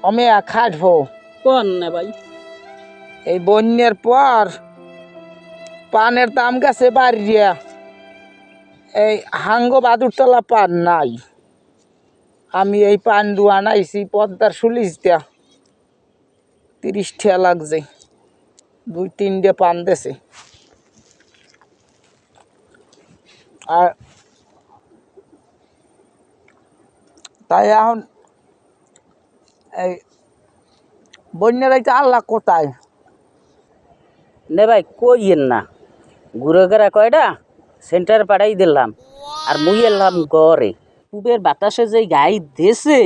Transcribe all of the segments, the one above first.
আমি খাটবো কোন না ভাই? এই বন্যার পর পানের দাম গেছে বাড়িয়া এই হাঙ্গ বাদুরতলা পান নাই আমি এই পান ডুয়া আনাইছি পদ্মার সুলিশ দিয়া 30 টাকা লাগছে 2-3টে পান দেছে আর তাই এখন এই বন্যার এই আল্লাহ কোথায় নে ভাই কইয়েন না, ঘুরে ঘেরা কয়টা সেন্টার পাঠাই দিলাম আর মুই এলাম গড়ে। পুবের বাতাসে যে গাই দেছে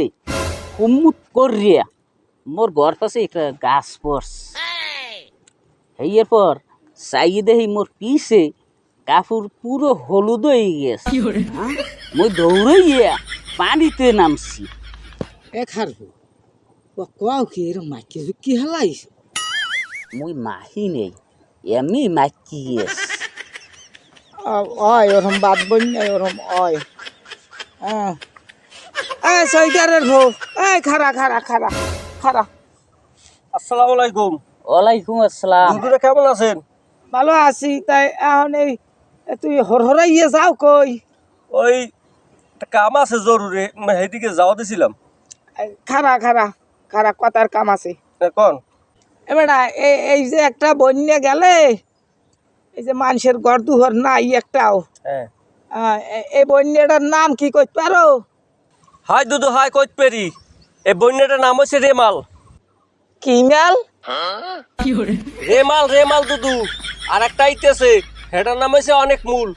হুমুত করিয়া মোর ঘর পাশে একটা গাছ পড়ছে। এর পর চাই দেখি মোর পিছে কাপড় পুরো হলুদ হয়ে গেছে। মুই দৌড়াইয়া পানিতে নামছি। এ খারবো কাউ কি এরকম মাইকে কি হেলাইস মুই মাহি নেই, এমনি মাইকি গেছে। ওই ওরম বাদ বন্যা ওরম ওই সৈকারের ভো এই খারা খারা খারা খারা আসসালামু আলাইকুম। ওয়ালাইকুম আসসালাম। দুপুরে কেমন আছেন? ভালো আছি তাই এখন এই তুই হরহরাইয়ে যাও কই ওই একটা কাম আছে জরুরি, সেইদিকে যাওয়া দিছিলাম। খারা খারা খারা কথার কাম আছে কোন এবার এই যে একটা বন্যা গেলে এই যে মানুষের ঘর দুহর নাই একটাও হ্যাঁ এই বন্যাটার নাম কি কইতে পারো হাই দুদু হাই কইত পেরি। এই বন্যাটার নাম হচ্ছে রেমাল। কি মেল রেমাল রেমাল দুদু। আর একটা আইতেছে, সেটার নাম হচ্ছে অনেক মূল।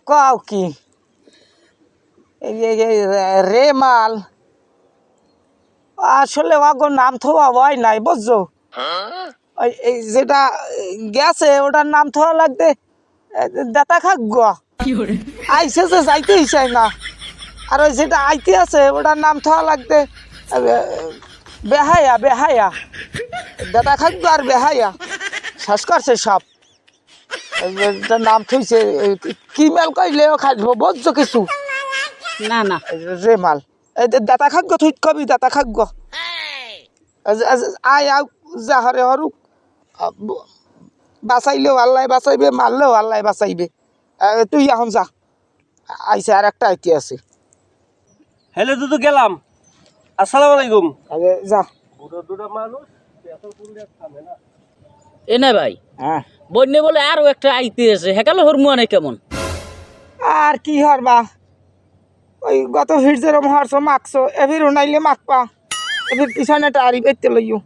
কাও কি রে মাল আসলে ওগো নাম থোয়া হয় নাই বুঝছো এই যেটা গেছে ওটার নাম থোয়া লাগতে দাতা খাক গো আইসে যে যাইতেই চাই না আর ওই যেটা আইতে আছে ওটার নাম থোয়া লাগতে বেহায়া বেহায়া দাতা খাক গো আর বেহায়া শেষ করছে সব এটার নাম থইছে কি মেল কইলেও খাইব বুঝছো কিছু না না রে মাল দাতা খাক গো তুই কবি দাতা খাক গো আয় আও যাহরে হরুক বাঁচাইলেও আল্লাহ বাঁচাইবে মারলেও আল্লাহ বাঁচাইবে তুই এখন যা আইসে আর একটা আইতে আছে হেলে দুদু গেলাম। আসসালামু আলাইকুম। আগে যা বুড়ো দুটো মানুষ এত পুরুলিয়া থামে না। এ না ভাই, হ্যাঁ বন্যে বলে আরো একটা আইতে আছে, হেকালে হরমুয়ানে কেমন? আর কি হরবা ওই গত ভিড় যেরম হরছো মাখছো এভির উনাইলে মাখপা এভির পিছনে টারি বেতে লইও